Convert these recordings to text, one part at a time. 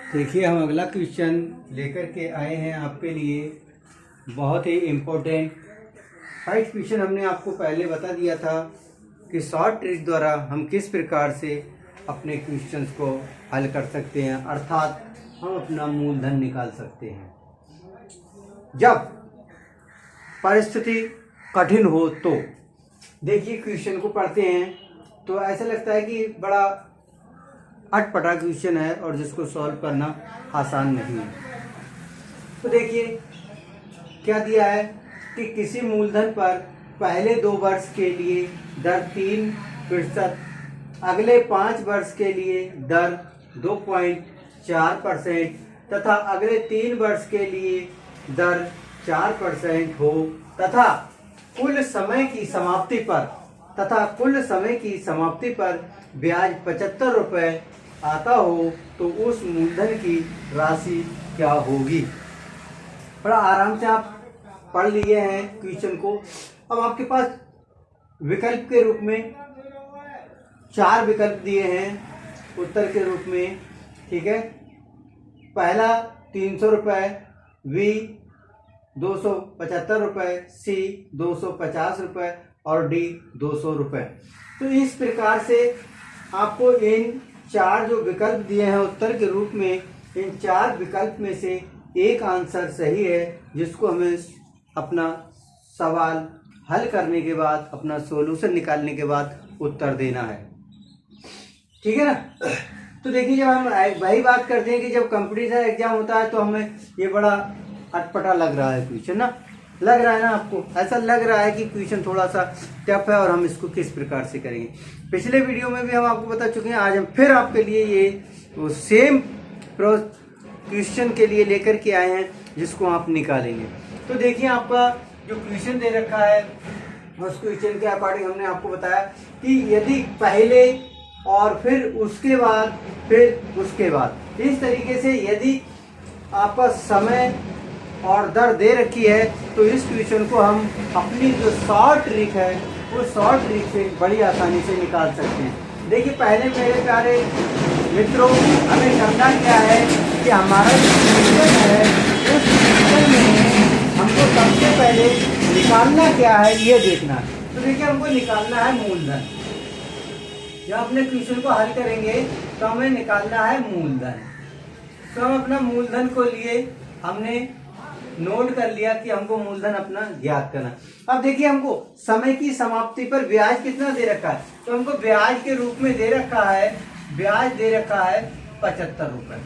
देखिए हम अगला क्वेश्चन लेकर के आए हैं आपके लिए, बहुत ही इम्पोर्टेंट। फर्स्ट क्वेश्चन हमने आपको पहले बता दिया था कि शॉर्ट ट्रिक द्वारा हम किस प्रकार से अपने क्वेश्चंस को हल कर सकते हैं, अर्थात हम अपना मूलधन निकाल सकते हैं जब परिस्थिति कठिन हो। तो देखिए क्वेश्चन को पढ़ते हैं तो ऐसा लगता है कि बड़ा अटपटा क्वेश्चन है और जिसको सॉल्व करना आसान नहीं है। तो देखिए क्या दिया है कि किसी मूलधन पर पहले 2 वर्ष के लिए दर 3%, अगले 5 वर्ष के लिए दर 2.4% तथा अगले 3 वर्ष के लिए दर 4% हो तथा कुल समय की समाप्ति पर ब्याज 75 रुपये आता हो तो उस मूलधन की राशि क्या होगी। बड़ा आराम से आप पढ़ लिए हैं क्वेश्चन को। अब आपके पास विकल्प के रूप में 4 विकल्प दिए हैं उत्तर के रूप में, ठीक है। पहला 300 रुपये, बी 275 रुपये, सी 250 रुपये और डी 200 रुपये। तो इस प्रकार से आपको इन 4 जो विकल्प दिए हैं उत्तर के रूप में, इन 4 विकल्प में से एक आंसर सही है जिसको हमें अपना सवाल हल करने के बाद, अपना सॉल्यूशन निकालने के बाद उत्तर देना है, ठीक है ना। तो देखिए जब हम वही बात करते हैं कि जब कंपटीशन एग्जाम होता है तो हमें ये बड़ा अटपटा लग रहा है क्वेश्चन ना, लग रहा है ना आपको, ऐसा लग रहा है कि क्वेश्चन थोड़ा सा टफ है और हम इसको किस प्रकार से करेंगे। पिछले वीडियो में भी हम आपको बता चुके हैं, आज हम फिर आपके लिए ये सेम क्वेश्चन के लिए लेकर के आए हैं जिसको आप निकालेंगे। तो देखिए आपका जो क्वेश्चन दे रखा है उस क्वेश्चन के अकॉर्डिंग हमने आपको बताया कि यदि पहले और फिर उसके बाद फिर उसके बाद, इस तरीके से यदि आपका समय और दर दे रखी है तो इस क्वेश्चन को हम अपनी जो शॉर्ट ट्रिक है वो शॉर्ट ट्रिक से बड़ी आसानी से निकाल सकते हैं। देखिए पहले मेरे प्यारे मित्रों, हमें करना क्या है कि हमारा जो क्वेश्चन है उस क्वेश्चन में हमको सबसे पहले निकालना क्या है ये देखना है। तो देखिए हमको निकालना है मूलधन। जब अपने क्वेश्चन को हल करेंगे तो हमें निकालना है मूलधन। तो हम अपना मूलधन को लिए हमने नोट कर लिया कि हमको मूलधन अपना ज्ञात करना। अब देखिए हमको समय की समाप्ति पर ब्याज कितना दे रखा है, तो हमको ब्याज के रूप में दे रखा है, ब्याज दे रखा है 75 रुपए।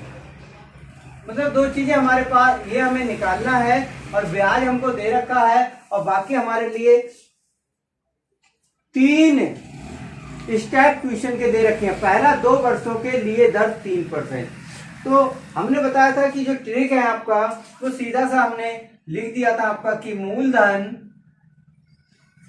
मतलब 2 चीजें हमारे पास, ये हमें निकालना है और ब्याज हमको दे रखा है और बाकी हमारे लिए 3 स्टेप क्वेश्चन के दे रखे हैं। पहला 2 वर्षों के लिए दर 3%। तो हमने बताया था कि जो ट्रिक है आपका वो सीधा सा हमने लिख दिया था आपका कि मूलधन,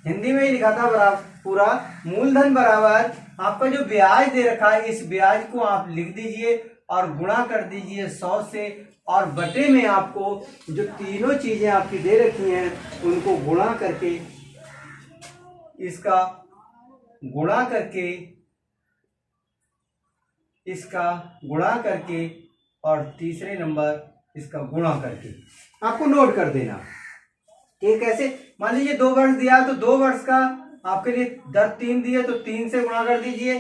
हिंदी में ही लिखा था बराबर पूरा, मूलधन बराबर आपका जो ब्याज दे रखा है इस ब्याज को आप लिख दीजिए और गुणा कर दीजिए 100 से, और बटे में आपको जो तीनों चीजें आपकी दे रखी हैं उनको गुणा करके, इसका गुणा करके और तीसरे नंबर इसका गुणा करके आपको नोट कर देना। ये कैसे, मान लीजिए 2 वर्ष दिया तो 2 वर्ष का आपके लिए दर 3 दिए तो 3 से गुणा कर दीजिए,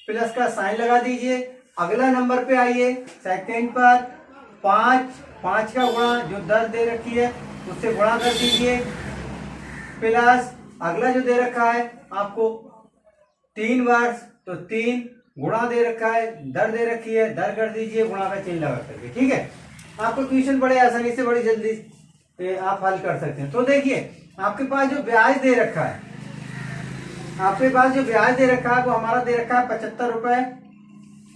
प्लस का साइन लगा दीजिए। अगला नंबर पे आइए सेकंड पर 5 का गुणा जो दर दे रखी है उससे गुणा कर दीजिए, प्लस अगला जो दे रखा है आपको 3 वर्ष तो 3 गुणा दे रखा है, दर दे रखी है, दर कर दीजिए गुणा का चिन्ह लगा करके, ठीक है। आपको क्वेश्चन बड़े आसानी से बड़ी जल्दी आप हल कर सकते हैं। तो देखिए आपके पास जो ब्याज दे रखा है, आपके पास जो ब्याज दे रखा है वो हमारा दे रखा है 75 रुपए।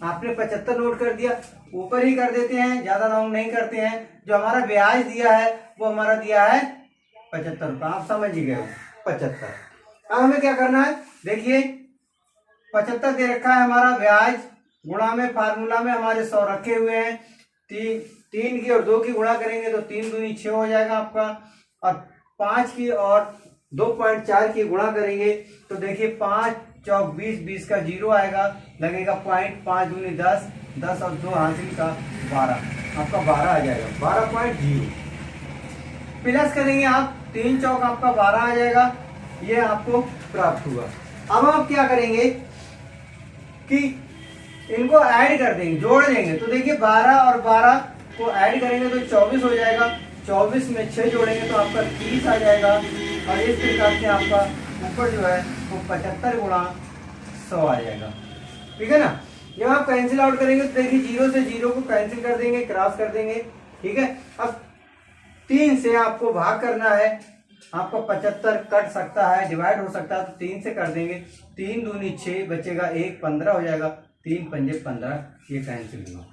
आपने 75 नोट कर दिया, ऊपर ही कर देते हैं, ज्यादा राउंड नहीं करते हैं। जो हमारा ब्याज दिया है वो हमारा दिया है 75 रुपए, आप समझ ही गए 75। अब हमें क्या करना है, देखिए 75 दे रखा है हमारा ब्याज, गुणा में फार्मूला में हमारे 100 रखे हुए हैं, 3 की और 2 की गुणा करेंगे तो 3 दूनी 6 हो जाएगा आपका, और 5 की और 2.4 की गुणा करेंगे तो देखिए 5 चौक 20, 20 का 0 आएगा, लगेगा पॉइंट, 5 दूनी 10, 10 और 2 हासिल का 12, आपका 12 आ जाएगा, 12.0 प्लस करेंगे आप, 3 चौक आपका 12 आ जाएगा, ये आपको प्राप्त हुआ। अब आप क्या करेंगे कि इनको ऐड कर देंगे, जोड़ देंगे, तो देखिए 12 और 12 को ऐड करेंगे तो 24 हो जाएगा, 24 में 6 जोड़ेंगे तो आपका 30 आ जाएगा, और इस प्रकार से आपका ऊपर जो है वो 75 गुणा 100 आ जाएगा, ठीक है ना। जब आप कैंसिल आउट करेंगे तो देखिए 0 से 0 को कैंसिल कर देंगे, क्रॉस कर देंगे, ठीक है। अब 3 से आपको भाग करना है, आपको 75 कट सकता है, डिवाइड हो सकता है, तो 3 से कर देंगे, 3 दूनी 6 बचेगा 1, 15 हो जाएगा, 3 पंजे 15, ये कैंसिल हुआ।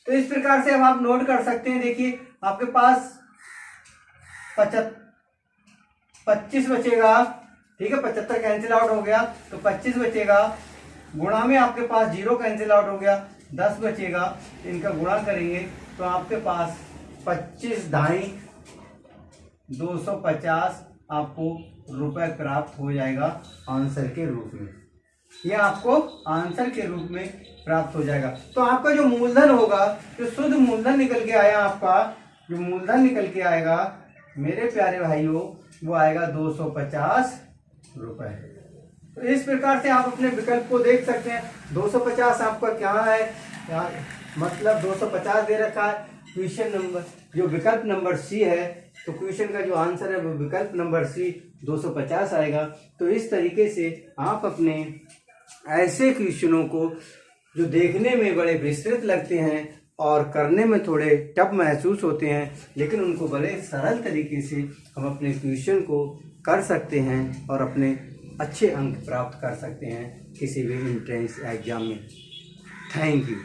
तो इस प्रकार से अब आप नोट कर सकते हैं, देखिए आपके पास 25 बचेगा, ठीक है, 75 कैंसिल आउट हो गया तो 25 बचेगा, गुणा में आपके पास 0 कैंसिल आउट हो गया, 10 बचेगा, इनका गुणा करेंगे तो आपके पास 25 ढाई 250 आपको रुपए प्राप्त हो जाएगा आंसर के रूप में, ये आपको आंसर के रूप में प्राप्त हो जाएगा। तो आपका जो मूलधन होगा, जो शुद्ध मूलधन निकल के आया, आपका जो मूलधन निकल के आएगा मेरे प्यारे भाइयों, वो आएगा 250 रुपए। तो इस प्रकार से आप अपने विकल्प को देख सकते हैं। 250 आपका क्या है, मतलब 250 दे रखा है, क्वेश्चन नंबर जो विकल्प नंबर सी है, तो क्वेश्चन का जो आंसर है वो विकल्प नंबर सी 250 आएगा। तो इस तरीके से आप अपने ऐसे क्वेश्चनों को जो देखने में बड़े विस्तृत लगते हैं और करने में थोड़े टफ महसूस होते हैं, लेकिन उनको बड़े सरल तरीके से हम अपने क्वेश्चन को कर सकते हैं और अपने अच्छे अंक प्राप्त कर सकते हैं किसी भी एंट्रेंस एग्जाम में। Thank you.